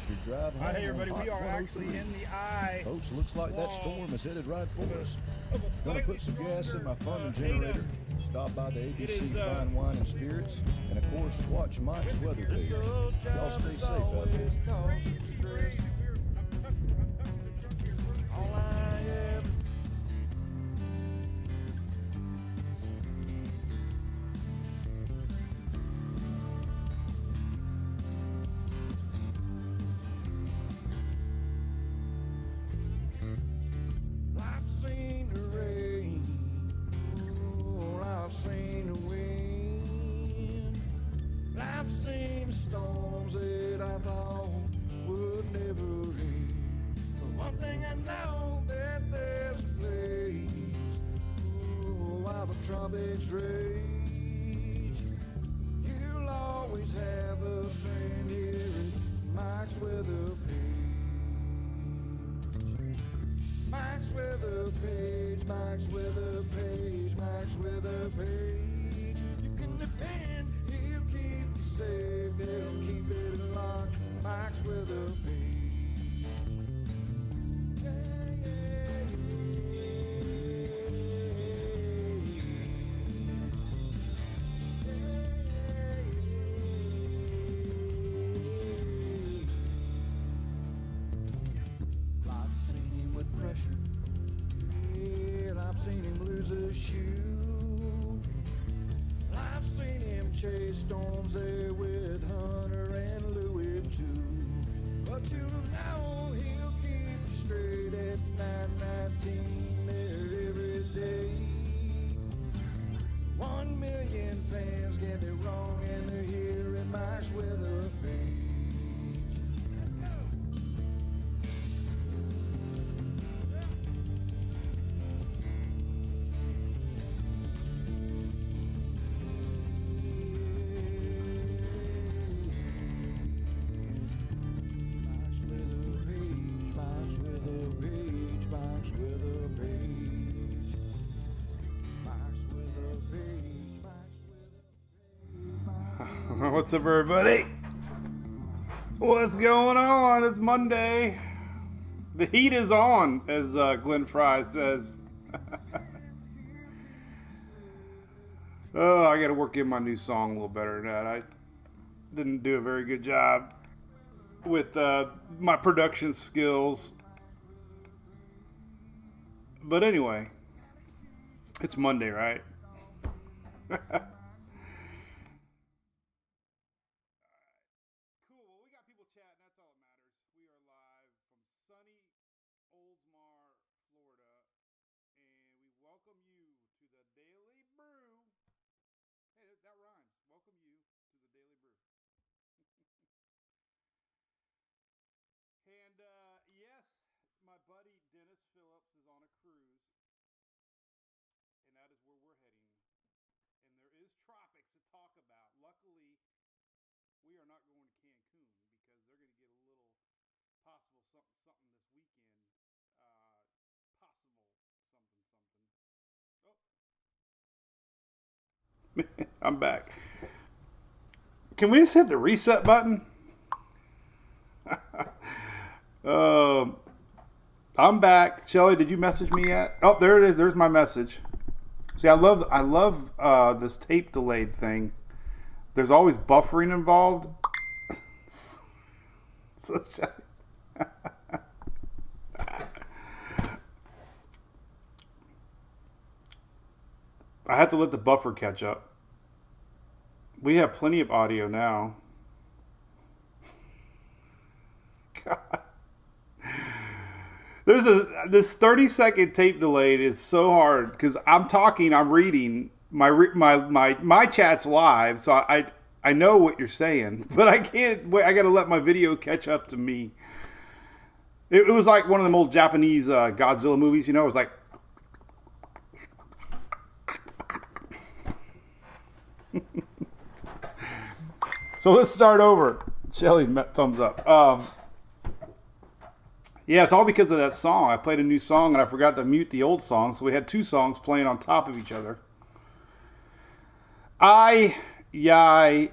your drive home. Hey everybody, on we are Hot actually 103. in the eye. Folks, looks like that storm is headed right for us. Gonna put some gas in my farming Ada. generator, stop by the ABC is, Fine Wine and Spirits, and of course, watch Mike's weather page. Y'all stay safe out there. I've seen the rain, oh, I've seen the wind, I've seen storms that I thought would never end. But one thing I know, that there's a place, oh, while the tropics rage, you'll always have a friend here at Mike's Weather Page. Mike's Weather Page, Mike's Weather Page, Mike's Weather Page. You can depend, he'll keep you safe, he'll keep it locked. Mike's Weather Page. Yeah, I've seen him with pressure, and I've seen him lose a shoe. I've seen him chase storms there with Hunter and Louis too. But you know he'll keep you straight at 919 there every day. 1 million fans get it wrong, and they're here in Mike's Weather Page. Let's go. Mike's Weather Page, Mike's Weather Page, Mike's Weather Page. Mike's Weather Page, Mike's Weather Page. What's up, everybody? What's going on? It's Monday. The heat is on, as Glenn Fry says. Oh, I got to work in my new song a little better than that. I didn't do a very good job with my production skills. But anyway, it's Monday, right? Cool. Well, we got people chatting. That's all that matters. We are live from sunny Oldsmar, Florida, and we welcome you to the Daily Brew. Hey, that rhymes. Welcome you to the Daily Brew. And yes, my buddy Dennis Phillips is on a cruise, and that is where we're heading. And there is tropics to talk about. Luckily, we are not going to Cancun because they're going to get a little possible something this weekend. Possible something. Oh. I'm back. Can we just hit the reset button? I'm back. Shelly, did you message me yet? Oh, there it is. There's my message. See, I love this tape delayed thing. There's always buffering involved. So I have to let the buffer catch up. We have plenty of audio now. God. This 30-second tape delayed is so hard because I'm talking, I'm reading, my chat's live, so I know what you're saying, but I can't wait. I got to let my video catch up to me. It was like one of them old Japanese Godzilla movies, you know. It was like so let's start over. Shelly, thumbs up. Yeah, it's all because of that song. I played a new song and I forgot to mute the old song, so we had two songs playing on top of each other. Yai.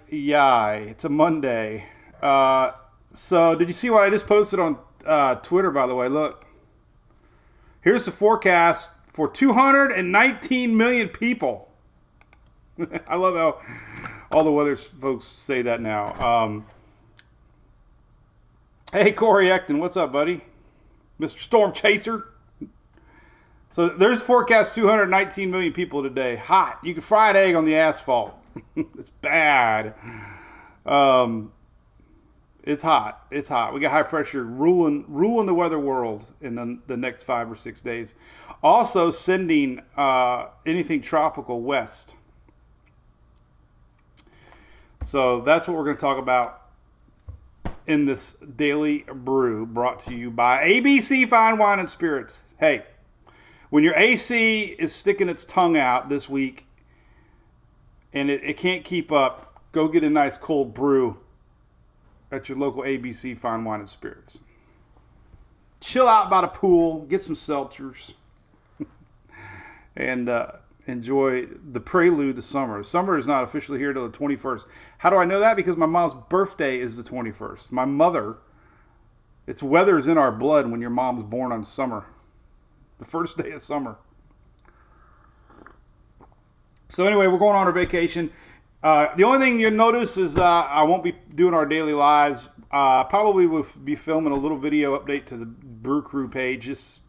It's a Monday. So, did you see what I just posted on Twitter, by the way? Look. Here's the forecast for 219 million people. I love how all the weather folks say that now. Hey, Corey Ecton, what's up, buddy? Mr. Storm Chaser. So there's forecast 219 million people today. Hot. You can fry an egg on the asphalt. It's bad. It's hot. It's hot. We got high pressure ruling the weather world in the next 5 or 6 days. Also sending anything tropical west. So that's what we're going to talk about in this daily brew brought to you by ABC Fine Wine and Spirits. Hey, when your AC is sticking its tongue out this week and it can't keep up, go get a nice cold brew at your local ABC Fine Wine and Spirits. Chill out by the pool, get some seltzers, and enjoy the prelude to summer. Summer is not officially here till the 21st. How do I know that? Because my mom's birthday is the 21st. My mother, weather's in our blood when your mom's born on summer. The first day of summer. So anyway, we're going on our vacation. The only thing you'll notice is I won't be doing our daily lives. Probably will be filming a little video update to the Brew Crew page, just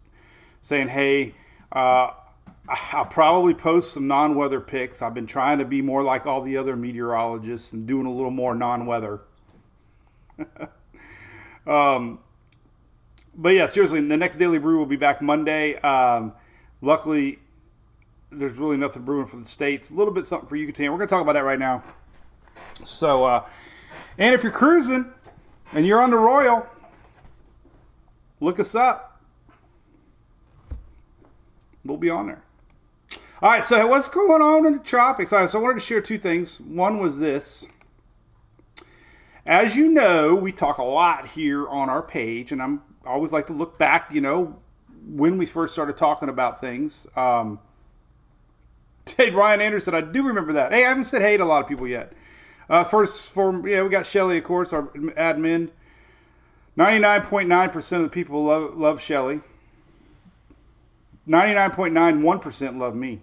saying, hey, I'll probably post some non-weather pics. I've been trying to be more like all the other meteorologists and doing a little more non-weather. But yeah, seriously, the next Daily Brew will be back Monday. Luckily, there's really nothing brewing for the States. A little bit something for Yucatan. We're going to talk about that right now. So, and if you're cruising and you're on the Royal, look us up. We'll be on there. All right, so what's going on in the tropics? So I wanted to share two things. One was this. As you know, we talk a lot here on our page, and I always like to look back, when we first started talking about things. Hey, Ryan Anderson, I do remember that. Hey, I haven't said hey to a lot of people yet. We got Shelly, of course, our admin. 99.9% of the people love Shelly. 99.91% love me.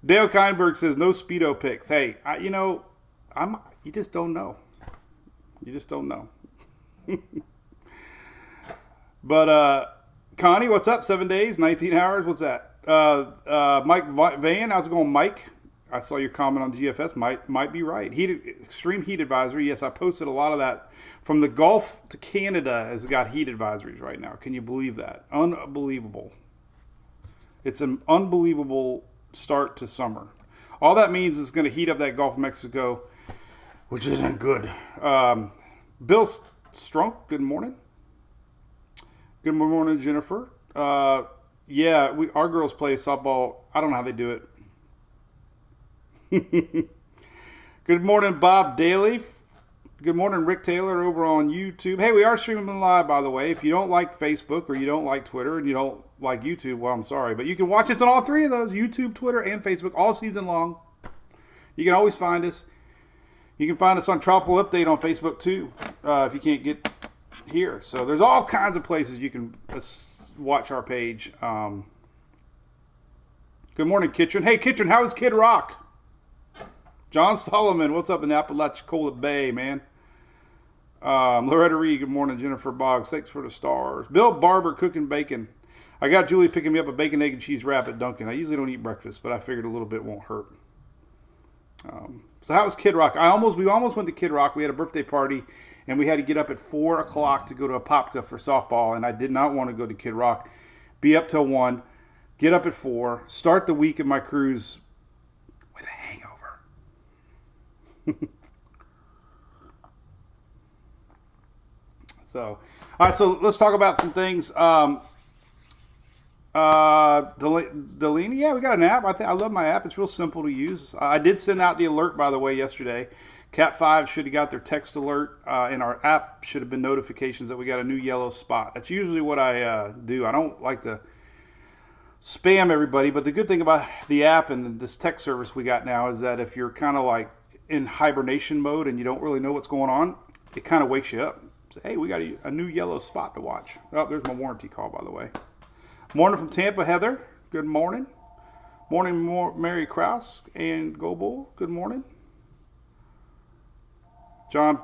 Dale Keinberg says no Speedo pics. Hey, you just don't know. You just don't know. But Connie, what's up? 7 days, 19 hours. What's that? Mike Van, how's it going, Mike? I saw your comment on GFS. Might be right. Extreme heat advisory. Yes, I posted a lot of that. From the Gulf to Canada has got heat advisories right now. Can you believe that? Unbelievable. It's an unbelievable start to summer. All that means is it's going to heat up that Gulf of Mexico, which isn't good. Bill Strunk, good morning. Good morning, Jennifer. Yeah, our girls play softball. I don't know how they do it. Good morning, Bob Daly. Good morning, Rick Taylor over on YouTube. Hey, we are streaming live, by the way. If you don't like Facebook or you don't like Twitter and you don't like YouTube, well, I'm sorry. But you can watch us on all three of those, YouTube, Twitter, and Facebook, all season long. You can always find us. You can find us on Tropical Update on Facebook, too, if you can't get here. So there's all kinds of places you can watch our page. Good morning, Kitchen. Hey, Kitchen, how is Kid Rock? John Solomon, what's up in Apalachicola Bay, man? Loretta Reed, good morning. Jennifer Boggs, thanks for the stars. Bill Barber, cooking bacon. I got Julie picking me up a bacon, egg, and cheese wrap at Dunkin'. I usually don't eat breakfast, but I figured a little bit won't hurt. So how was Kid Rock? We almost went to Kid Rock. We had a birthday party, and we had to get up at 4 o'clock to go to Apopka for softball, and I did not want to go to Kid Rock. Be up till 1, get up at 4, start the week of my cruise with a hangover. So, all right, so let's talk about some things. Delaney, yeah, we got an app. I love my app. It's real simple to use. I did send out the alert, by the way, yesterday. Cat 5 should have got their text alert, and our app should have been notifications that we got a new yellow spot. That's usually what I do. I don't like to spam everybody, but the good thing about the app and this text service we got now is that if you're kind of like in hibernation mode and you don't really know what's going on, it kind of wakes you up. Say, hey, we got a new yellow spot to watch. Oh, there's my warranty call, by the way. Morning from Tampa, Heather. Good morning. Morning, Mary Krause and Go Bull. Good morning. John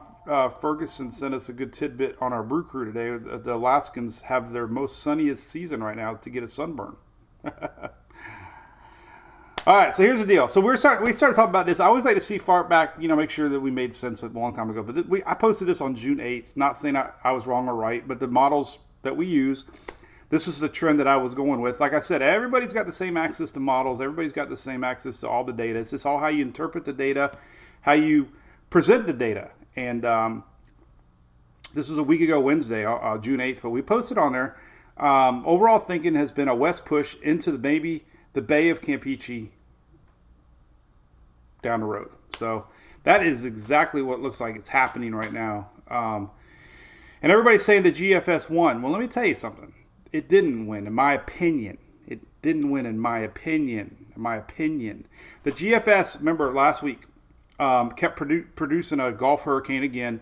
Ferguson sent us a good tidbit on our brew crew today. The Alaskans have their most sunniest season right now to get a sunburn. All right, so here's the deal. So we started talking about this. I always like to see far back, make sure that we made sense a long time ago. But I posted this on June 8th, not saying I was wrong or right, but the models that we use, this is the trend that I was going with. Like I said, everybody's got the same access to models. Everybody's got the same access to all the data. It's just all how you interpret the data, how you present the data. And this was a week ago Wednesday, June 8th, but we posted on there. Overall thinking has been a west push into the Bay of Campeche down the road. So that is exactly what looks like it's happening right now. And everybody's saying the GFS won. Well, let me tell you something. It didn't win, in my opinion. It didn't win, in my opinion. The GFS, remember last week, kept producing a Gulf hurricane again.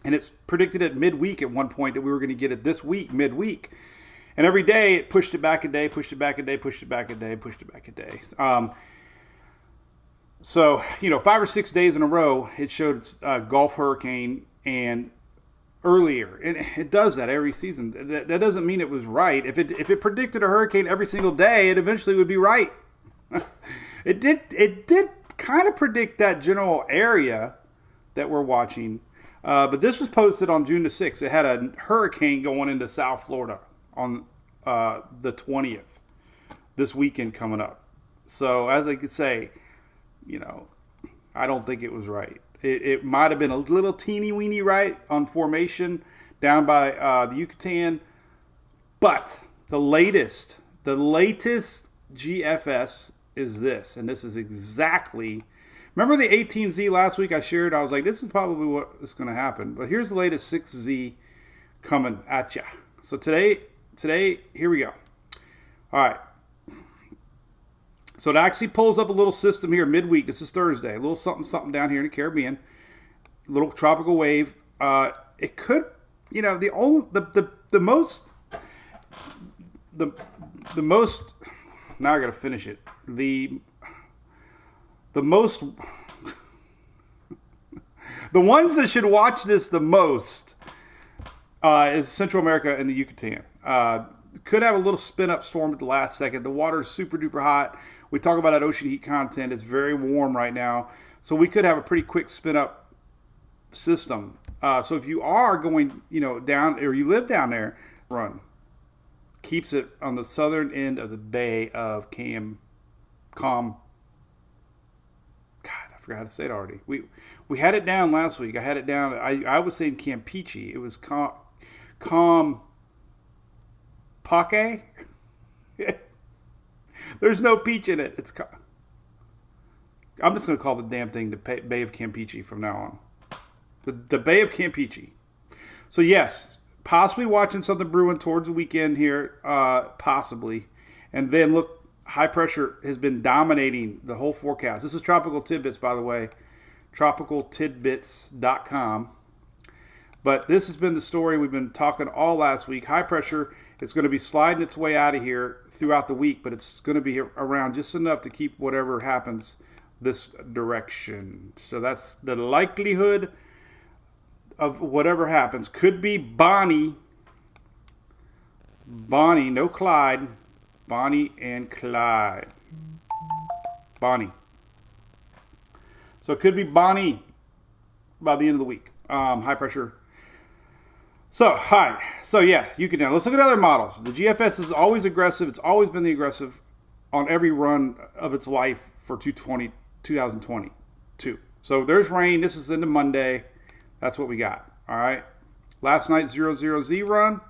And it's predicted at midweek at one point that we were going to get it this week, midweek. And every day it pushed it back a day, pushed it back a day, pushed it back a day, pushed it back a day. So, 5 or 6 days in a row, it showed its Gulf hurricane and earlier. And it does that every season. That doesn't mean it was right. If it predicted a hurricane every single day, it eventually would be right. It did kind of predict that general area that we're watching. But this was posted on June the 6th. It had a hurricane going into South Florida on the 20th, this weekend coming up. So as I could say, I don't think it was right. It might have been a little teeny weeny right on formation down by the Yucatan. But the latest GFS is this. And this is exactly... Remember the 18Z last week I shared? I was like, this is probably what is going to happen. But here's the latest 6Z coming at ya. So today, here we go. All right. So it actually pulls up a little system here midweek. This is Thursday. A little something down here in the Caribbean. A little tropical wave. It could, the most. Now I got to finish it. The most. The ones that should watch this the most is Central America and the Yucatan. Could have a little spin-up storm at the last second. The water is super duper hot. We talk about that ocean heat content. It's very warm right now. So we could have a pretty quick spin-up system. So if you are going, down, or you live down there, run. Keeps it on the southern end of the Bay of God, I forgot how to say it already. We had it down last week. I had it down. I was saying Campeche. It was Pake? There's no peach in it. I'm just going to call the damn thing the Bay of Campeche from now on. The Bay of Campeche. So yes, possibly watching something brewing towards the weekend here, possibly. And then look, high pressure has been dominating the whole forecast. This is Tropical Tidbits, by the way. TropicalTidbits.com. But this has been the story we've been talking all last week. High pressure is going to be sliding its way out of here throughout the week, but it's going to be around just enough to keep whatever happens this direction. So that's the likelihood of whatever happens. Could be Bonnie, no Clyde. Bonnie and Clyde. Bonnie. So it could be Bonnie by the end of the week. High pressure. So yeah, Yucatan. Let's look at other models. The GFS is always aggressive. It's always been the aggressive on every run of its life for 2022. So there's rain. This is into Monday. That's what we got. All right. Last night's 00Z run. A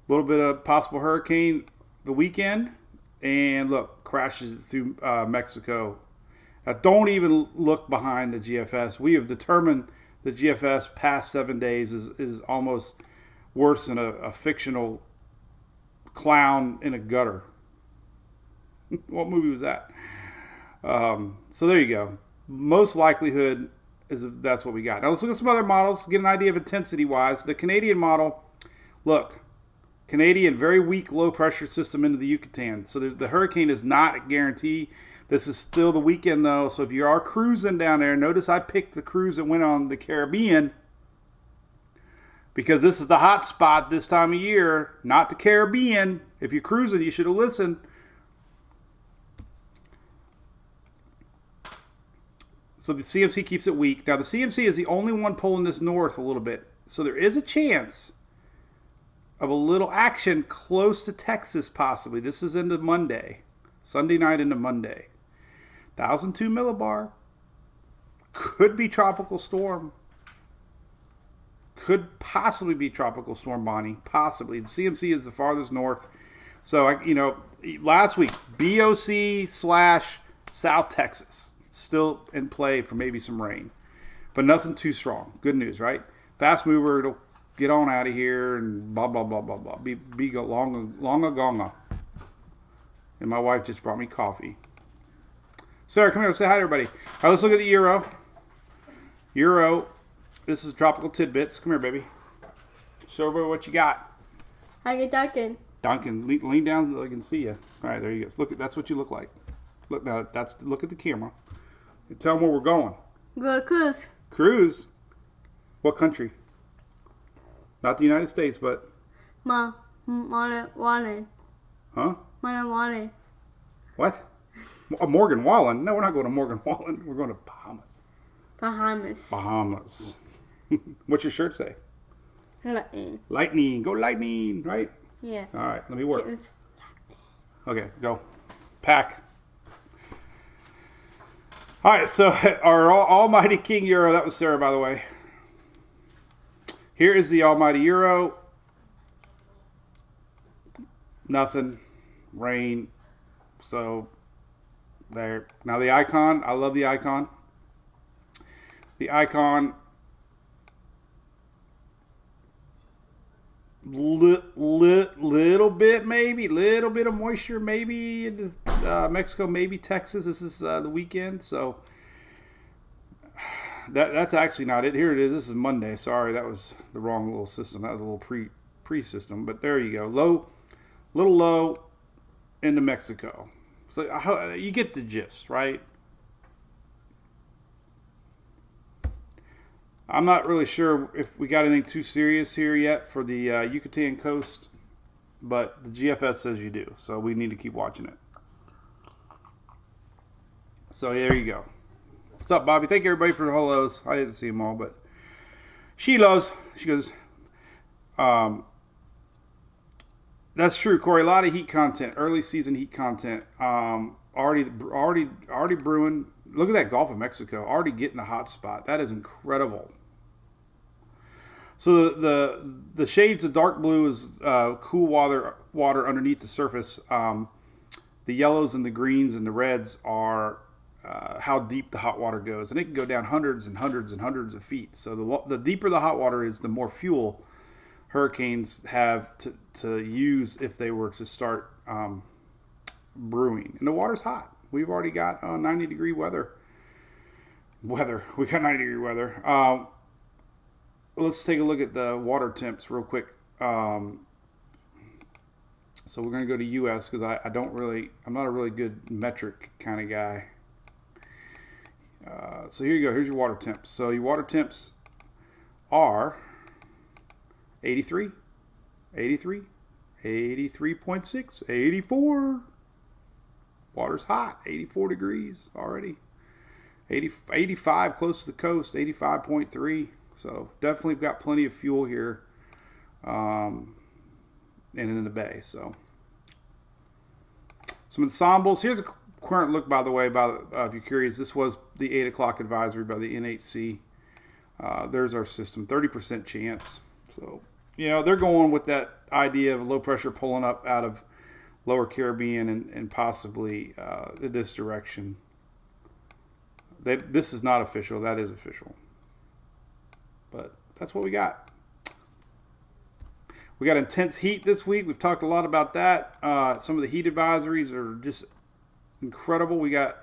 little bit of possible hurricane the weekend. And look, crashes through Mexico. Now, don't even look behind the GFS. We have determined the GFS past 7 days is almost worse than a fictional clown in a gutter. What movie was that? So there you go. most likelihood is that's what we got. Now let's look at some other models, get an idea of intensity-wise. The Canadian model, look, Canadian, very weak low-pressure system into the Yucatan. So the hurricane is not a guarantee. This is still the weekend, though. So if you are cruising down there, notice I picked the cruise that went on the Caribbean because this is the hot spot this time of year, not the Caribbean. If you're cruising, you should have listened. So the CMC keeps it weak. Now, the CMC is the only one pulling this north a little bit. So there is a chance of a little action close to Texas, possibly. This is into Monday. Sunday night into Monday. 1,002 millibar. Could be tropical storm. Could possibly be tropical storm, Bonnie. Possibly. The CMC is the farthest north. So, last week, BOC/South Texas. Still in play for maybe some rain. But nothing too strong. Good news, right? Fast mover, it'll get on out of here and blah, blah, blah, blah, blah. Be longa gonga. And my wife just brought me coffee. Sarah, come here. Say hi to everybody. All right, let's look at the Euro. Euro. This is Tropical Tidbits. Come here, baby. Show everybody what you got. Hi, Duncan. Duncan, lean down so I can see you. All right, there you go. Look, that's what you look like. Look now. Look at the camera. And tell them where we're going. Go cruise. Cruise. What country? Not the United States, but. Wallen. Huh? Wallen. What? Morgan Wallen? No, we're not going to Morgan Wallen. We're going to Bahamas. Bahamas. What's your shirt say? Lightning. Lightning. Go Lightning, right? Yeah. All right, let me work. Okay, go. Pack. All right, so our almighty King Euro, that was Sarah, by the way. Here is the almighty Euro. Nothing. Rain. So, there. Now the icon, I love the icon. The icon, little bit of moisture maybe in Mexico, maybe Texas. This is the weekend, so that's actually not it. Here it is. This is Monday. Sorry, that was the wrong little system. That was a little pre-system, but there you go. Little low into Mexico. So you get the gist, right? I'm not really sure if we got anything too serious here yet for the Yucatan coast, but the GFS says you do, so we need to keep watching it. So there you go. What's up, Bobby? Thank you, everybody, for the hellos. I didn't see them all, but she goes, that's true, Corey. A lot of heat content, early season heat content. Already brewing. Look at that Gulf of Mexico, already getting a hot spot. That is incredible. So the shades of dark blue is cool water underneath the surface. The yellows and the greens and the reds are how deep the hot water goes, and it can go down hundreds and hundreds and hundreds of feet. So the deeper the hot water is, the more fuel hurricanes have to use if they were to start brewing. And the water's hot. We've already got 90-degree weather. We got 90-degree weather. Let's take a look at the water temps real quick. So we're going to go to U.S. because I'm not a really good metric kind of guy. So here you go. Here's your water temps. So your water temps are 83, 83, 83.6, 84. Water's hot, 84 degrees already. 85 close to the coast, 85.3. So definitely got plenty of fuel here and in the bay. So some ensembles. Here's a current look, by the way, if you're curious. This was the 8 o'clock advisory by the NHC. There's our system, 30% chance. So, they're going with that idea of low pressure pulling up out of lower Caribbean and possibly in this direction. This is not official. That is official. But that's what we got. We got intense heat this week. We've talked a lot about that. Some of the heat advisories are just incredible. We got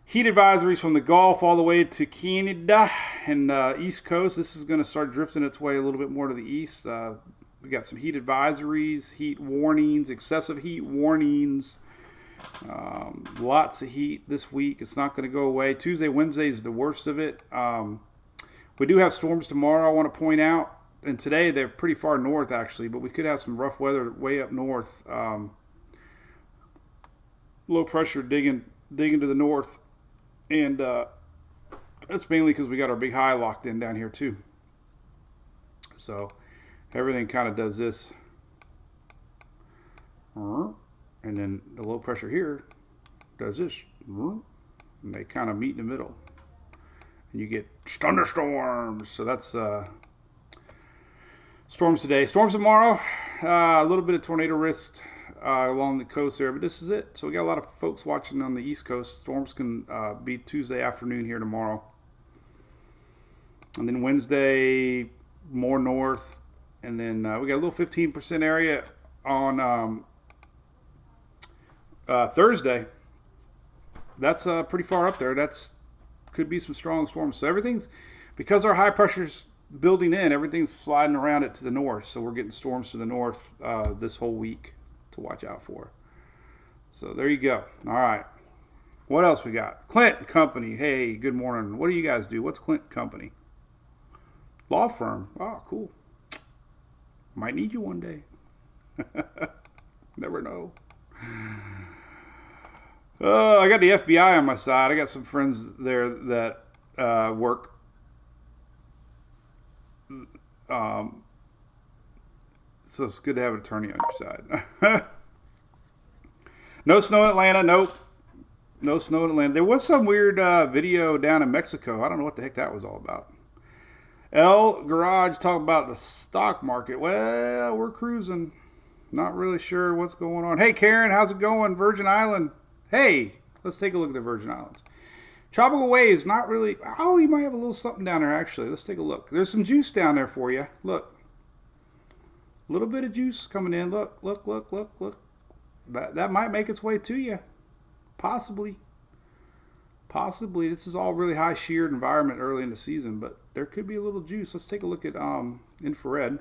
heat advisories from the Gulf all the way to Canada and East Coast. This is going to start drifting its way a little bit more to the east. We got some heat advisories, heat warnings, excessive heat warnings. Lots of heat this week. It's not going to go away. Tuesday, Wednesday is the worst of it. We do have storms tomorrow, I want to point out. And today they're pretty far north, actually, but we could have some rough weather way up north. Low pressure digging to the north. And that's mainly because we got our big high locked in down here, too. So everything kind of does this. And then the low pressure here does this. And they kind of meet in the middle. And you get thunderstorms. So that's storms today. Storms tomorrow. A little bit of tornado risk along the coast there. But this is it. So we got a lot of folks watching on the East Coast. Storms can be Tuesday afternoon here tomorrow. And then Wednesday, more north. And then we got a little 15% area on Thursday. That's pretty far up there. That's could be some strong storms. So everything's, because our high pressure's building in, everything's sliding around it to the north. So we're getting storms to the north this whole week to watch out for. So there you go. All right. What else we got? Clint Company. Hey, good morning. What do you guys do? What's Clint Company? Law firm. Oh, cool. Might need you one day. Never know. I got the FBI on my side. I got some friends there that work. So it's good to have an attorney on your side. No snow in Atlanta. Nope. No snow in Atlanta. There was some weird video down in Mexico. I don't know what the heck that was all about. L Garage talking about the stock market. Well, we're cruising. Not really sure what's going on. Hey, Karen, how's it going? Virgin Island. Hey, let's take a look at the Virgin Islands. Tropical waves, not really. Oh, you might have a little something down there, actually. Let's take a look. There's some juice down there for you. Look. A little bit of juice coming in. Look, look, look, look, look. That might make its way to you. Possibly. Possibly. This is all really high sheared environment early in the season, but there could be a little juice. Let's take a look at infrared.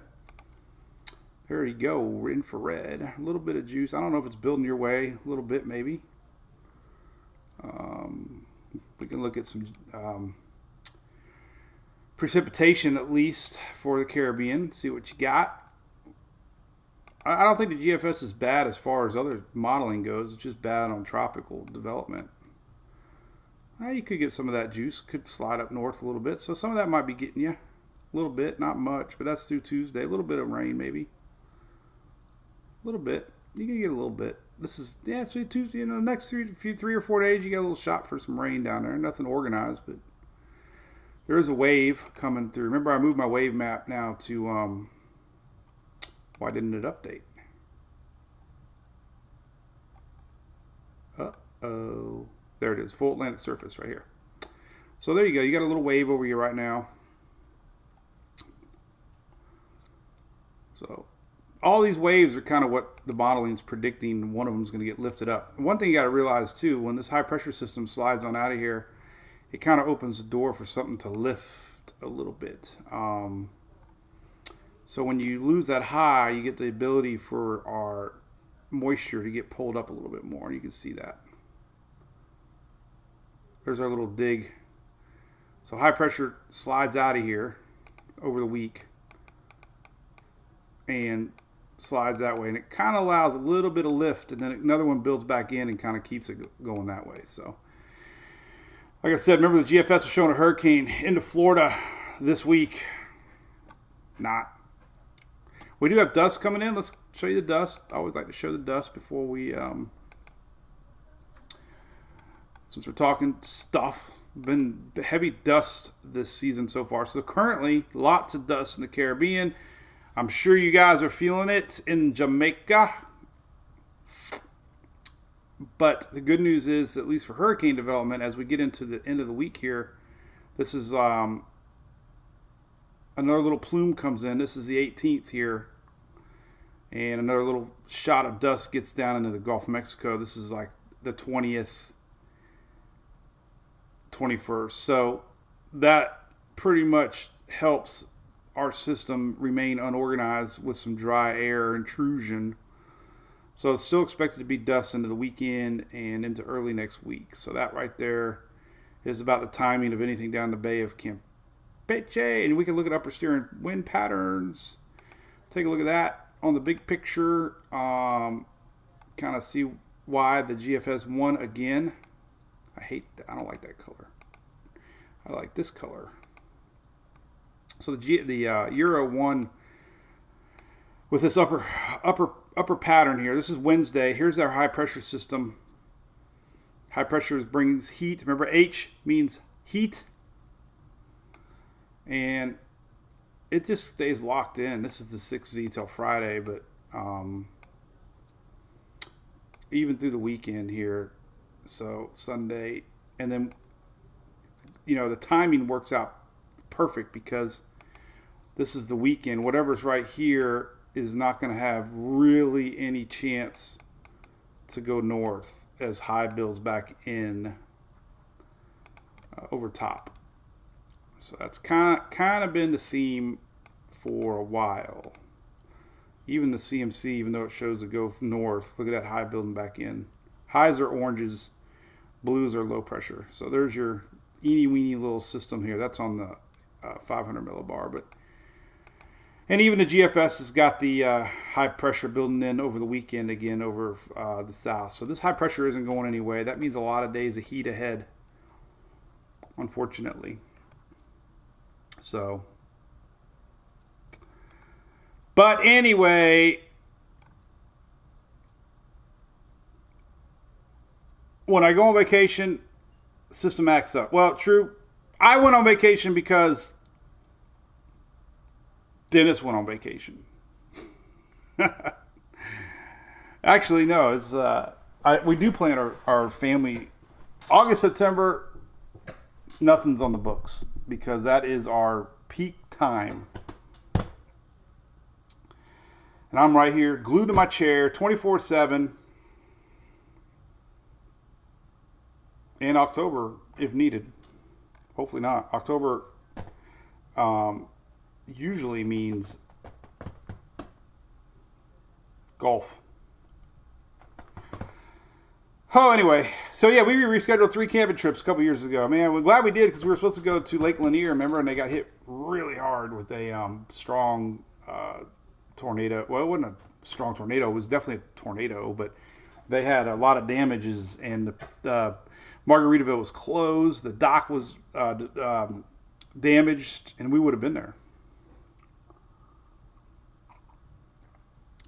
There you go, infrared. A little bit of juice. I don't know if it's building your way. A little bit, maybe. We can look at some precipitation, at least, for the Caribbean. See what you got. I don't think the GFS is bad as far as other modeling goes. It's just bad on tropical development. You could get some of that juice. Could slide up north a little bit. So some of that might be getting you. A little bit, not much, but that's through Tuesday. A little bit of rain, maybe. A little bit. You can get a little bit. This is, yeah, so Tuesday, the next 3 or 4 days, you get a little shot for some rain down there. Nothing organized, but there is a wave coming through. Remember, I moved my wave map now to, why didn't it update? Uh-oh. There it is, full Atlantic surface right here. So there you go. You got a little wave over you right now. So all these waves are kind of what the modeling is predicting. One of them is going to get lifted up. And one thing you got to realize too, when this high pressure system slides on out of here, it kind of opens the door for something to lift a little bit. So when you lose that high, you get the ability for our moisture to get pulled up a little bit more. And you can see that. There's our little dig. So high pressure slides out of here over the week and slides that way. And it kind of allows a little bit of lift, and then another one builds back in and kind of keeps it going that way. So like I said, remember the GFS was showing a hurricane into Florida this week. Not. We do have dust coming in. Let's show you the dust. I always like to show the dust before we, since we're talking stuff. Been heavy dust this season so far. So currently, lots of dust in the Caribbean. I'm sure you guys are feeling it in Jamaica. But the good news is, at least for hurricane development, as we get into the end of the week here, this is another little plume comes in. This is the 18th here. And another little shot of dust gets down into the Gulf of Mexico. This is like the 20th. 21st. So that pretty much helps our system remain unorganized with some dry air intrusion. So it's still expected to be dust into the weekend and into early next week. So that right there is about the timing of anything down the Bay of Campeche. And we can look at upper steering wind patterns. Take a look at that on the big picture. Kind of see why the GFS won again. I don't like that color. I like this color. So the Euro won with this upper pattern here. This is Wednesday. Here's our high pressure system. High pressure brings heat. Remember, H means heat. And it just stays locked in. This is the 6Z till Friday, but even through the weekend here. So Sunday. And then, the timing works out perfect because this is the weekend. Whatever's right here is not going to have really any chance to go north as high builds back in over top. So that's kind of been the theme for a while. Even the CMC, even though it shows to go north, look at that high building back in. Highs are oranges, blues are low pressure. So there's your eeny weeny little system here. That's on the 500 millibar, and even the GFS has got the high pressure building in over the weekend again over the south. So this high pressure isn't going anyway. That means a lot of days of heat ahead, unfortunately. So, but anyway, when I go on vacation, system acts up. Well, true. I went on vacation because Dennis went on vacation. Actually, no. It's we do plan our family August, September. Nothing's on the books because that is our peak time. And I'm right here, glued to my chair, 24/7. In October, if needed. Hopefully not. October usually means golf. Oh, anyway. So, yeah, we rescheduled 3 camping trips a couple years ago. Man, we're glad we did because we were supposed to go to Lake Lanier, remember? And they got hit really hard with a strong tornado. Well, it wasn't a strong tornado. It was definitely a tornado, but they had a lot of damages. And Margaritaville was closed. The dock was damaged, and we would have been there.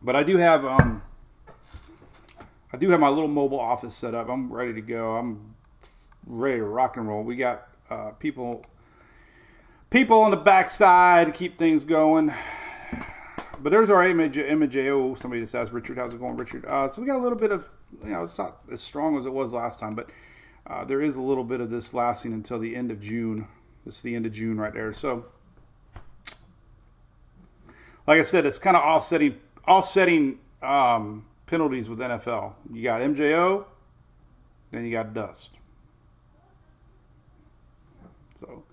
But I do have my little mobile office set up. I'm ready to go. I'm ready to rock and roll. We got people on the backside to keep things going. But there's our MJO. Somebody just asked Richard, how's it going, Richard? So we got a little bit of, it's not as strong as it was last time, but there is a little bit of this lasting until the end of June. This is the end of June right there. So, like I said, it's kind of offsetting penalties with NFL. You got MJO, then you got dust. So,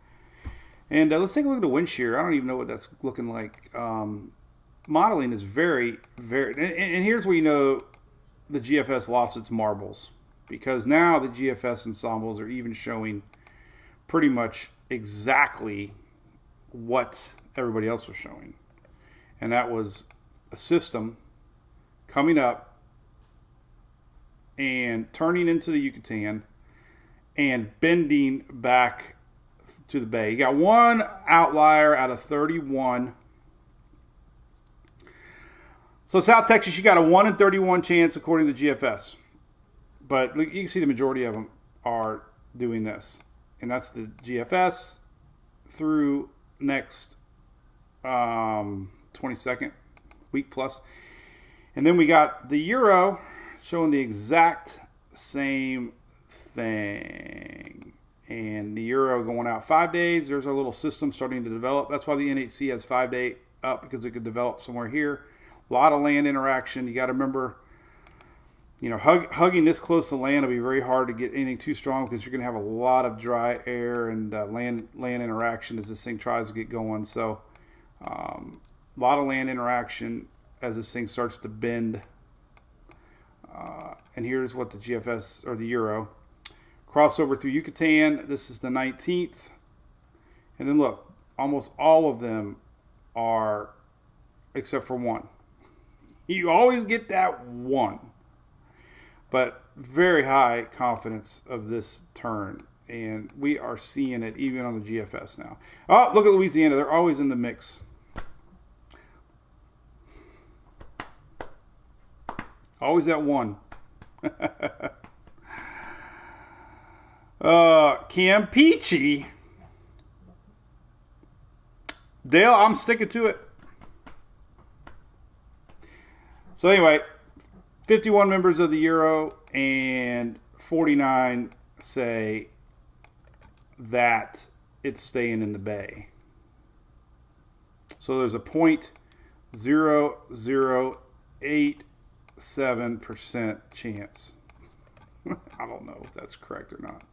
and let's take a look at the wind shear. I don't even know what that's looking like. Modeling is very, very, and here's where you know the GFS lost its marbles. Because now the GFS ensembles are even showing pretty much exactly what everybody else was showing. And that was a system coming up and turning into the Yucatan and bending back to the bay. You got one outlier out of 31. So South Texas, you got a 1 in 31 chance according to GFS. But you can see the majority of them are doing this. And that's the GFS through next 22nd week plus. And then we got the Euro showing the exact same thing. And the Euro going out 5 days. There's our little system starting to develop. That's why the NHC has 5 day up, because it could develop somewhere here. A lot of land interaction. You got to remember, hugging this close to land will be very hard to get anything too strong because you're going to have a lot of dry air and land interaction as this thing tries to get going. So a lot of land interaction as this thing starts to bend. And here's what the GFS or the Euro crossover through Yucatan. This is the 19th. And then look, almost all of them are, except for one. You always get that one. But very high confidence of this turn. And we are seeing it even on the GFS now. Oh, look at Louisiana. They're always in the mix. Always that one. Campeche. Dale, I'm sticking to it. So anyway, 51 members of the Euro and 49 say that it's staying in the bay. So there's a 0.0087% chance. I don't know if that's correct or not.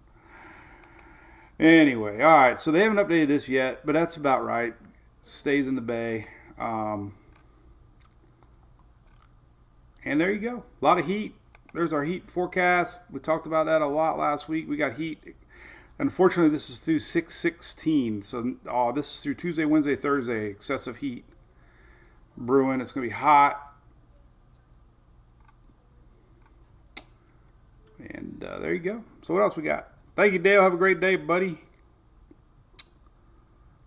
Anyway, all right. So they haven't updated this yet, but that's about right. Stays in the bay. And there you go. A lot of heat. There's our heat forecast. We talked about that a lot last week. We got heat. Unfortunately, this is through 6/16. So this is through Tuesday, Wednesday, Thursday. Excessive heat brewing. It's going to be hot. And there you go. So what else we got? Thank you, Dale. Have a great day, buddy.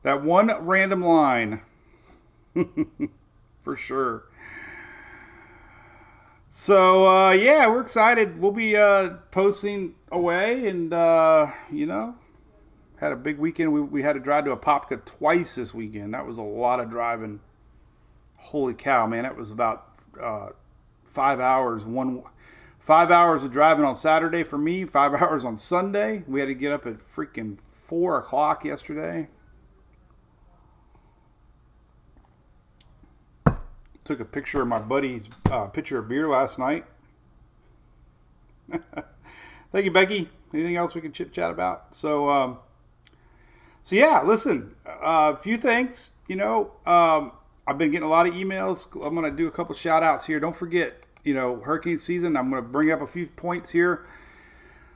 That one random line. For sure. So, yeah, we're excited. We'll be posting away and, had a big weekend. We had to drive to Apopka twice this weekend. That was a lot of driving. Holy cow, man. That was about 5 hours. 5 hours of driving on Saturday for me, 5 hours on Sunday. We had to get up at freaking 4 o'clock yesterday. Took a picture of my buddy's pitcher of beer last night. Thank you, Becky. Anything else we can chit chat about? So yeah, listen, a few things. I've been getting a lot of emails. I'm going to do a couple shout outs here. Don't forget, hurricane season. I'm going to bring up a few points here.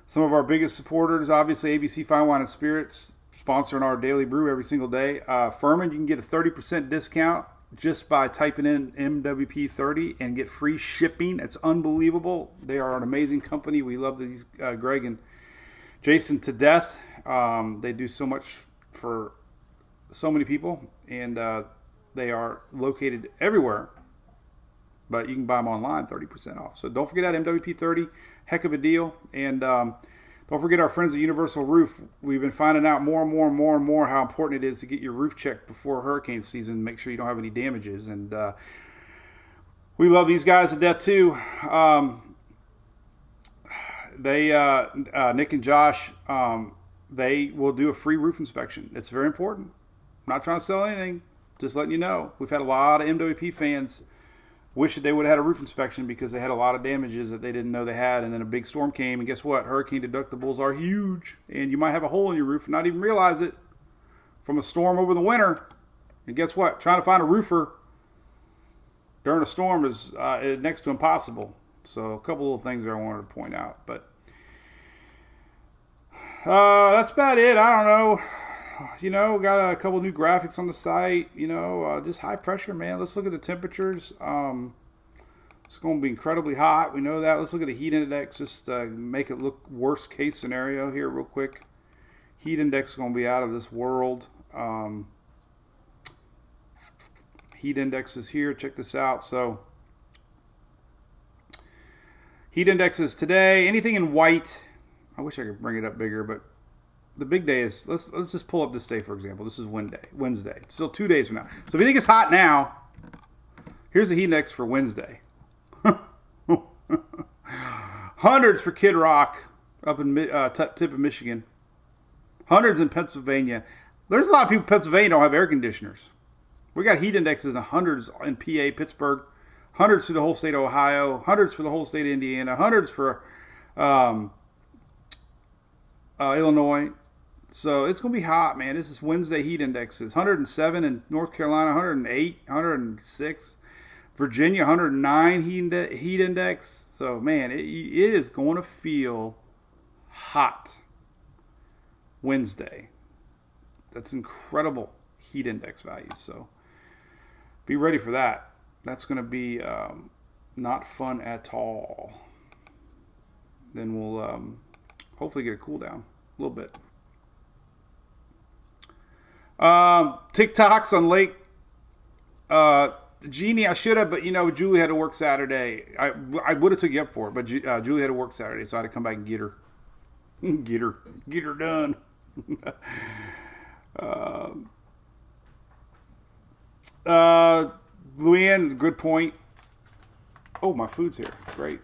Some of our biggest supporters, obviously, ABC Fine Wine and Spirits, sponsoring our daily brew every single day. Furman, you can get a 30% discount just by typing in MWP30 and get free shipping. It's unbelievable. They are an amazing company. We love these Greg and Jason to death. They do so much for so many people, and they are located everywhere. But you can buy them online, 30% off. So don't forget that MWP30, heck of a deal. And don't forget our friends at Universal Roof. We've been finding out more and more how important it is to get your roof checked before hurricane season. Make sure you don't have any damages. And we love these guys to death too. Nick and Josh, they will do a free roof inspection. It's very important. I'm not trying to sell anything. Just letting you know. We've had a lot of MWP fans wish that they would have had a roof inspection because they had a lot of damages that they didn't know they had. And then a big storm came, and guess what? Hurricane deductibles are huge. And you might have a hole in your roof and not even realize it from a storm over the winter. And guess what? Trying to find a roofer during a storm is next to impossible. So a couple little things there I wanted to point out. But that's about it. I don't know. Got a couple new graphics on the site, just high pressure, man. Let's look at the temperatures. It's going to be incredibly hot. We know that. Let's look at the heat index, just make it look worst case scenario here real quick. Heat index is going to be out of this world. Heat index is here. Check this out. So heat index is today. Anything in white. I wish I could bring it up bigger, but the big day is, let's just pull up this day, for example. This is Wednesday. It's still 2 days from now. So if you think it's hot now, here's the heat index for Wednesday. Hundreds for Kid Rock up in tip of Michigan. Hundreds in Pennsylvania. There's a lot of people in Pennsylvania don't have air conditioners. We got heat indexes in the hundreds in PA, Pittsburgh, hundreds through the whole state of Ohio, hundreds for the whole state of Indiana, hundreds for Illinois. So it's going to be hot, man. This is Wednesday heat indexes. 107 in North Carolina, 108, 106. Virginia, 109 heat index. So, man, it is going to feel hot Wednesday. That's incredible heat index value. So be ready for that. That's going to be not fun at all. Then we'll hopefully get a cool down a little bit. TikToks on Lake Genie. I should have, but Julie had to work Saturday. I would have took you up for it, but Julie had to work Saturday, so I had to come back and get her. Get her done. Luann, good point. Oh, my food's here. Great.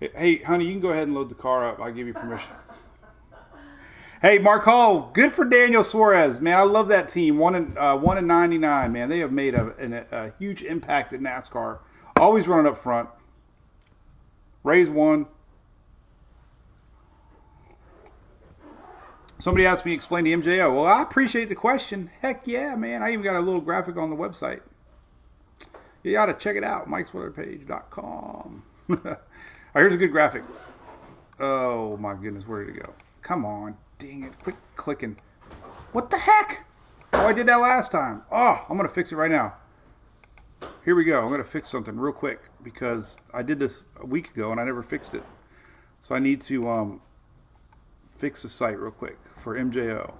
Hey, honey, you can go ahead and load the car up. I'll give you permission. Hey, Mark Hall, good for Daniel Suarez, man. I love that team. 1-99, man. They have made a huge impact at NASCAR. Always running up front. Raise one. Somebody asked me to explain the MJO. Well, I appreciate the question. Heck yeah, man. I even got a little graphic on the website. You ought to check it out, mikesweatherpage.com. All right, here's a good graphic. Oh, my goodness. Where did it go? Come on. Dang it. Quit clicking. What the heck? Oh, I did that last time. Oh, I'm going to fix it right now. Here we go. I'm going to fix something real quick because I did this a week ago and I never fixed it. So I need to fix the site real quick for MJO.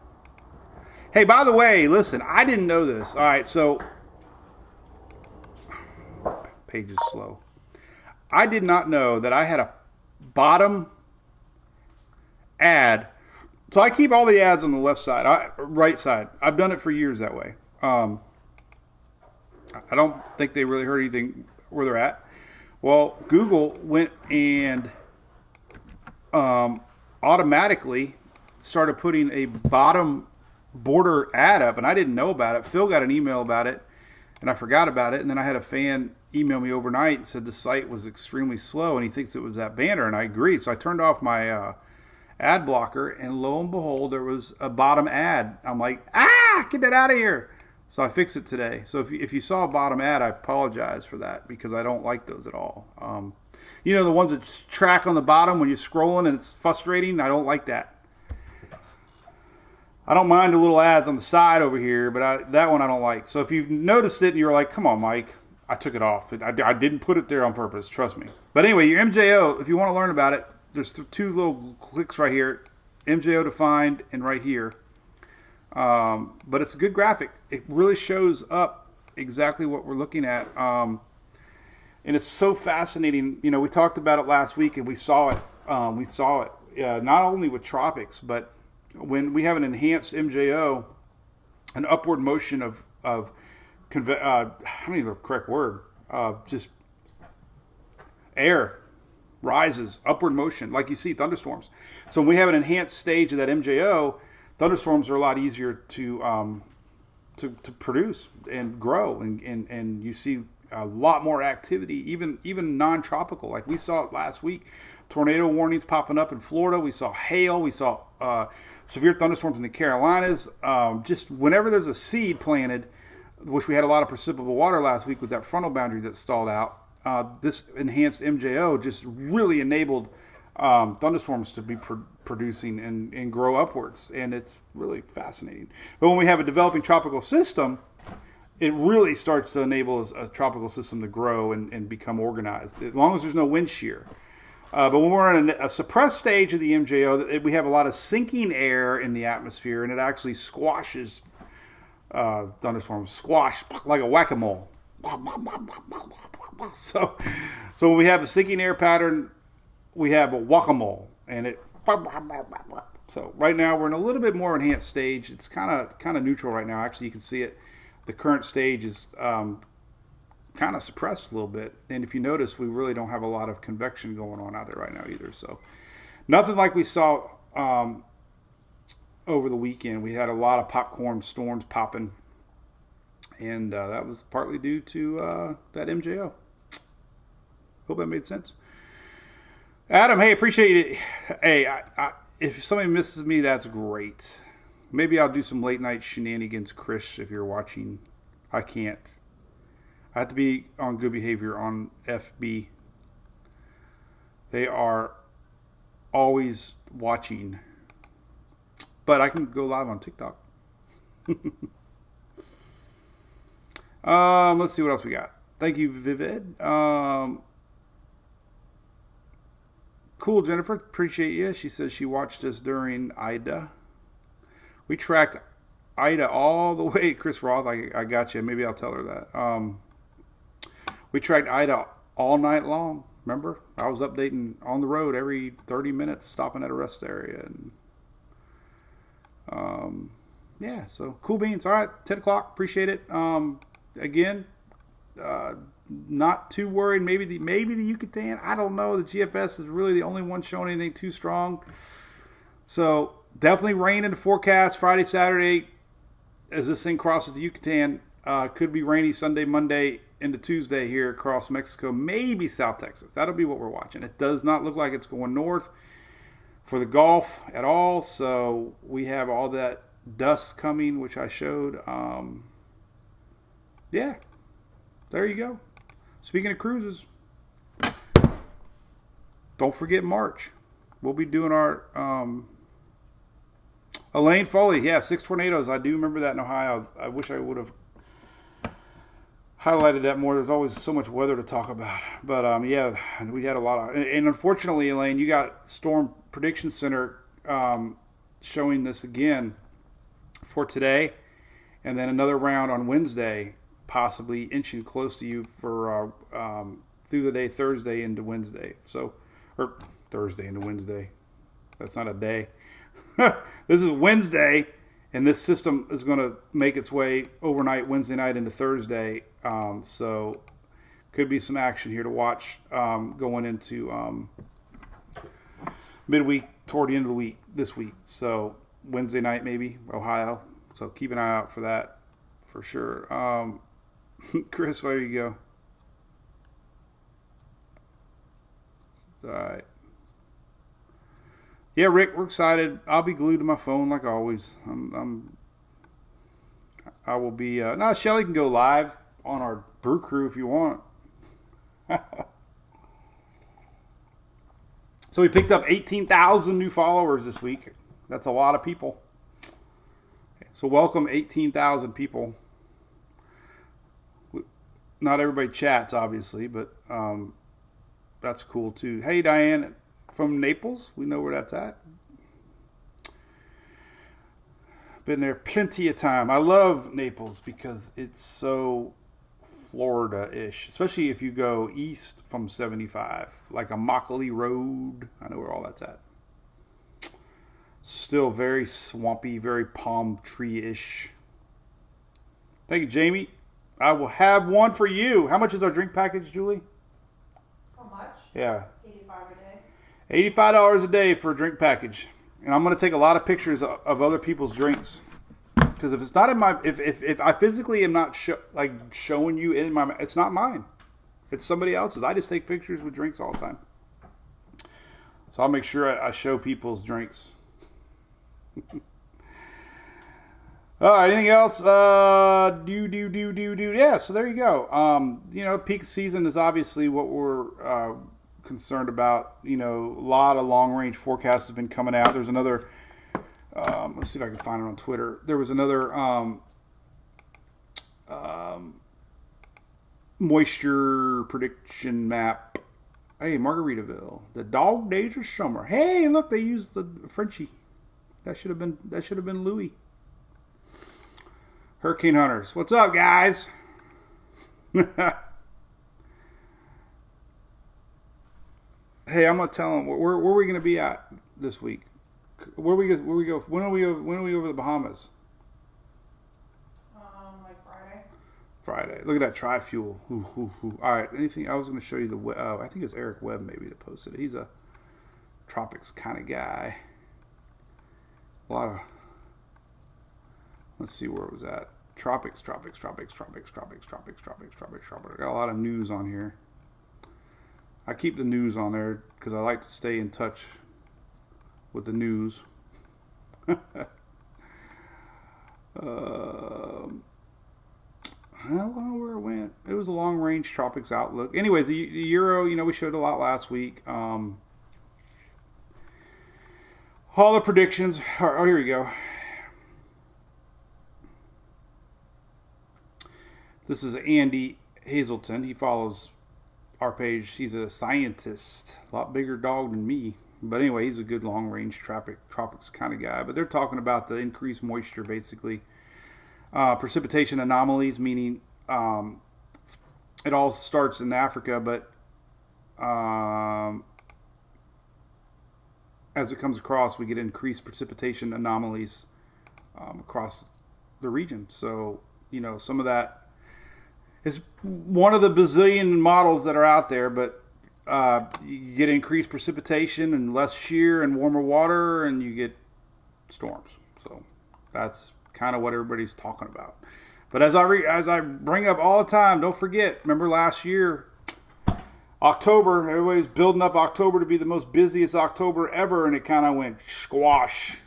Hey, by the way, listen, I didn't know this. All right, so page is slow. I did not know that I had a bottom ad. So I keep all the ads on the left side, right side. I've done it for years that way. I don't think they really heard anything where they're at. Well, Google went and automatically started putting a bottom border ad up, and I didn't know about it. Phil got an email about it, and I forgot about it. And then I had a fan email me overnight and said the site was extremely slow, and he thinks it was that banner, and I agreed. So I turned off my ad blocker, and lo and behold, there was a bottom ad. I'm like, get that out of here. So I fixed it today. So if you saw a bottom ad, I apologize for that because I don't like those at all. The ones that track on the bottom when you're scrolling and it's frustrating, I don't like that. I don't mind the little ads on the side over here, but that one I don't like. So if you've noticed it and you're like, come on, Mike, I took it off. I didn't put it there on purpose, trust me. But anyway, your MJO, if you want to learn about it, there's two little clicks right here, MJO defined and right here. But it's a good graphic. It really shows up exactly what we're looking at. And it's so fascinating. We talked about it last week and we saw it. Not only with tropics, but when we have an enhanced MJO, an upward motion of I don't know the correct word, just air rises, upward motion, like you see thunderstorms. So when we have an enhanced stage of that MJO, thunderstorms are a lot easier to produce and grow, and you see a lot more activity, even non-tropical. Like we saw it last week, tornado warnings popping up in Florida. We saw hail. We saw severe thunderstorms in the Carolinas. Just whenever there's a seed planted, which we had a lot of precipitable water last week with that frontal boundary that stalled out. This enhanced MJO just really enabled thunderstorms to be producing and grow upwards, and it's really fascinating. But when we have a developing tropical system, it really starts to enable a tropical system to grow and become organized, as long as there's no wind shear. But when we're in a suppressed stage of the MJO, we have a lot of sinking air in the atmosphere, and it actually squashes thunderstorms, squash like a whack-a-mole. So when we have a sinking air pattern, we have a whack-a-mole, and it. So right now we're in a little bit more enhanced stage. It's kind of neutral right now. Actually, you can see it. The current stage is kind of suppressed a little bit, and if you notice, we really don't have a lot of convection going on out there right now either. So nothing like we saw over the weekend. We had a lot of popcorn storms popping, And that was partly due to that MJO. Hope that made sense. Adam, hey, appreciate it. Hey, if somebody misses me, that's great. Maybe I'll do some late night shenanigans, Chris, if you're watching. I can't. I have to be on good behavior on FB. They are always watching. But I can go live on TikTok. Let's see what else we got. Thank you, Vivid. Cool, Jennifer. Appreciate you. She says she watched us during Ida. We tracked Ida all the way. Chris Roth, I got you. Maybe I'll tell her that. We tracked Ida all night long. Remember? I was updating on the road every 30 minutes, stopping at a rest area. And yeah, so cool beans. All right, 10 o'clock. Appreciate it. Again, not too worried. Maybe the Yucatan. I don't know. The GFS is really the only one showing anything too strong. So definitely rain in the forecast Friday, Saturday as this thing crosses the Yucatan. Could be rainy Sunday, Monday into Tuesday here across Mexico, maybe South Texas. That'll be what we're watching. It does not look like it's going north for the Gulf at all. So we have all that dust coming, which I showed. Yeah, there you go. Speaking of cruises, don't forget March. We'll be doing our Elaine Foley. Yeah, 6 tornadoes. I do remember that in Ohio. I wish I would have highlighted that more. There's always so much weather to talk about. But yeah, we had a lot of, and unfortunately, Elaine, you got Storm Prediction Center showing this again for today, and then another round on Wednesday, possibly inching close to you for through the day Thursday into Wednesday. So, or Thursday into Wednesday. That's not a day. This is Wednesday, and this system is going to make its way overnight Wednesday night into Thursday. So could be some action here to watch going into midweek toward the end of the week this week. So Wednesday night maybe, Ohio. So keep an eye out for that for sure. Chris, there you go. All right. Yeah, Rick, we're excited. I'll be glued to my phone like always. I will be. No, Shelly can go live on our Brew Crew if you want. So we picked up 18,000 new followers this week. That's a lot of people. So welcome 18,000 people. Not everybody chats, obviously, but that's cool too. Hey, Diane from Naples. We know where that's at. Been there plenty of time. I love Naples because it's so Florida-ish, especially if you go east from 75, like a Immokalee Road. I know where all that's at. Still very swampy, very palm tree-ish. Thank you, Jamie. I will have one for you. How much is our drink package, Julie? How much? Yeah. $85 a day. $85 a day for a drink package. And I'm going to take a lot of pictures of other people's drinks. Because if it's not in my... If I physically am not showing you in my... It's not mine. It's somebody else's. I just take pictures with drinks all the time. So I'll make sure I show people's drinks. All right, anything else? Yeah, so there you go. Peak season is obviously what we're concerned about. A lot of long-range forecasts have been coming out. There's another, let's see if I can find it on Twitter. There was another moisture prediction map. Hey, Margaritaville. The dog days of summer. Hey, look, they used the Frenchie. That should have been Louis. Hurricane Hunters. What's up, guys? Hey, I'm gonna tell them where are we gonna be at this week? Where we go? When are we over the Bahamas? Like Friday. Friday. Look at that tri-fuel. All right. Anything? I was gonna show you the. I think it was Eric Webb maybe that posted it. He's a tropics kind of guy. A lot of. Let's see where it was at. Tropics. I got a lot of news on here. I keep the news on there because I like to stay in touch with the news. I don't know where it went. It was a long-range tropics outlook. Anyways, the euro, we showed a lot last week. All the predictions. Oh, here we go. This is Andy Hazelton. He follows our page. He's a scientist, a lot bigger dog than me. But anyway, he's a good long-range tropics kind of guy. But they're talking about the increased moisture, basically. Precipitation anomalies, meaning it all starts in Africa, but as it comes across, we get increased precipitation anomalies across the region. So, some of that is one of the bazillion models that are out there, but you get increased precipitation and less shear and warmer water, and you get storms. So that's kind of what everybody's talking about. But as I bring up all the time, don't forget, remember last year, October, everybody's building up October to be the most busiest October ever, and it kind of went squash.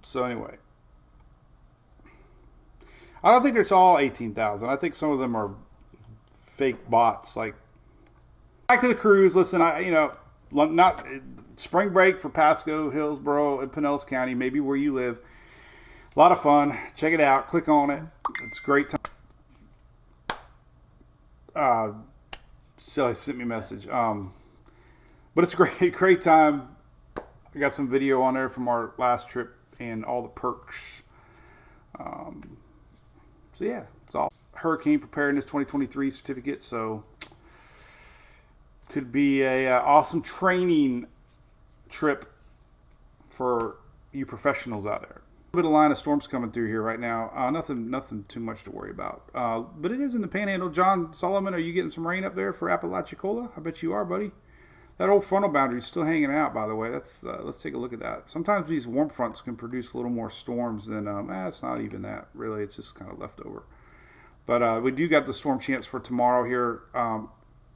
So anyway, I don't think it's all 18,000. I think some of them are fake bots. Like, back to the cruise. Listen, not spring break for Pasco, Hillsborough, and Pinellas County, maybe where you live. A lot of fun. Check it out. Click on it. It's a great time. Shelly sent me a message. But it's a great time. I got some video on there from our last trip and all the perks. So yeah, it's all Hurricane Preparedness 2023 certificate. So could be a awesome training trip for you professionals out there. A bit of line of storms coming through here right now. Nothing too much to worry about. But it is in the Panhandle. John Solomon, are you getting some rain up there for Apalachicola? I bet you are, buddy. That old frontal boundary is still hanging out, by the way. Let's take a look at that. Sometimes these warm fronts can produce a little more storms than, it's not even that, really. It's just kind of leftover. But we do got the storm chance for tomorrow here.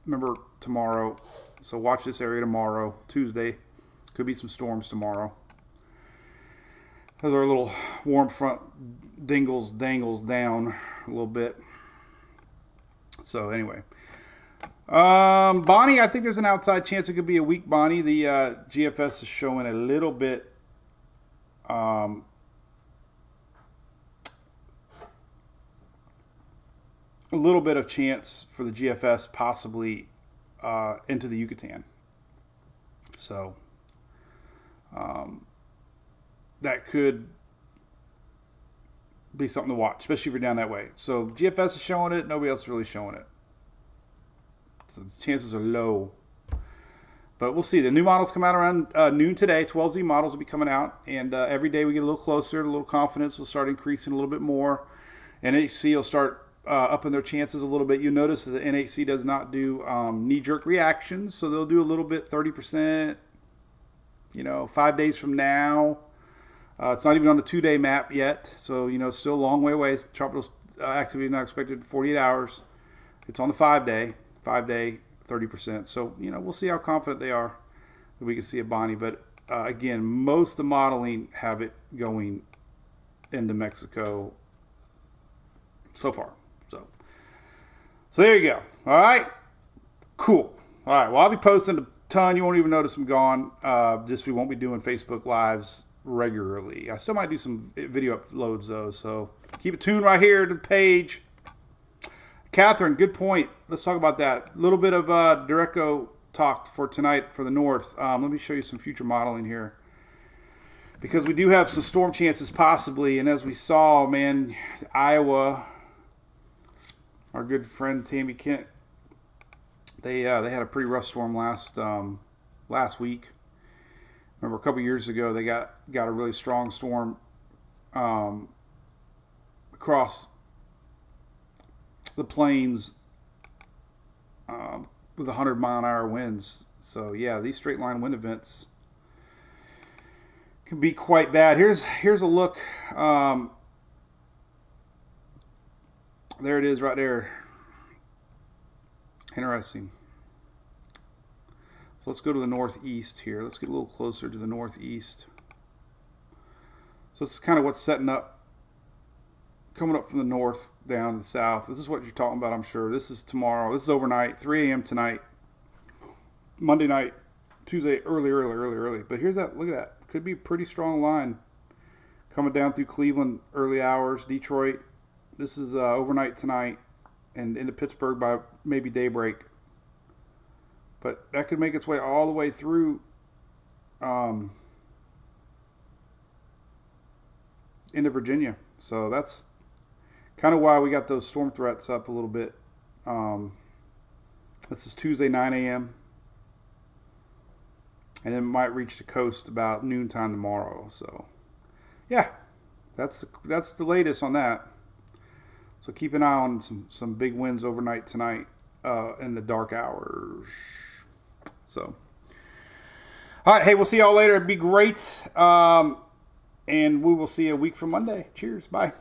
Remember, tomorrow. So watch this area tomorrow, Tuesday. Could be some storms tomorrow. As our little warm front dangles down a little bit. So anyway. Bonnie, I think there's an outside chance it could be a weak Bonnie. The GFS is showing a little bit of chance for the GFS possibly into the Yucatan. So that could be something to watch, especially if you're down that way. So GFS is showing it. Nobody else is really showing it. So the chances are low. But we'll see. The new models come out around noon today. 12Z models will be coming out. And every day we get a little closer. A little confidence will start increasing a little bit more. NHC will start upping their chances a little bit. You'll notice that the NHC does not do knee-jerk reactions. So they'll do a little bit, 30%, 5 days from now. It's not even on the 2-day map yet. So, it's still a long way away. Tropical activity not expected in 48 hours. It's on the 5-day. 5-day, 30%. So, we'll see how confident they are that we can see a Bonnie. But, again, most of the modeling have it going into Mexico so far. So there you go. All right. Cool. All right. Well, I'll be posting a ton. You won't even notice I'm gone. We won't be doing Facebook Lives regularly. I still might do some video uploads, though. So keep it tuned right here to the page. Catherine, good point. Let's talk about that. A little bit of Direcco talk for tonight for the north. Let me show you some future modeling here. Because we do have some storm chances possibly. And as we saw, man, Iowa, our good friend Tammy Kent, they had a pretty rough storm last week. Remember a couple years ago they got a really strong storm across the plains with 100-mile-an-hour winds. So yeah, these straight line wind events can be quite bad. Here's a look. There it is right there. Interesting. So let's go to the northeast here. Let's get a little closer to the northeast. So this is kind of what's setting up, coming up from the north down to the south. This is what you're talking about, I'm sure. This is tomorrow. This is overnight, 3 a.m. tonight. Monday night, Tuesday, early. But here's that, look at that. Could be a pretty strong line coming down through Cleveland, early hours, Detroit. This is overnight tonight and into Pittsburgh by maybe daybreak. But that could make its way all the way through into Virginia. So that's kind of why we got those storm threats up a little bit. This is Tuesday, 9 a.m. And then it might reach the coast about noontime tomorrow. So, yeah, that's the latest on that. So keep an eye on some big winds overnight tonight in the dark hours. So, all right, hey, we'll see y'all later. It'd be great. And we will see you a week from Monday. Cheers. Bye.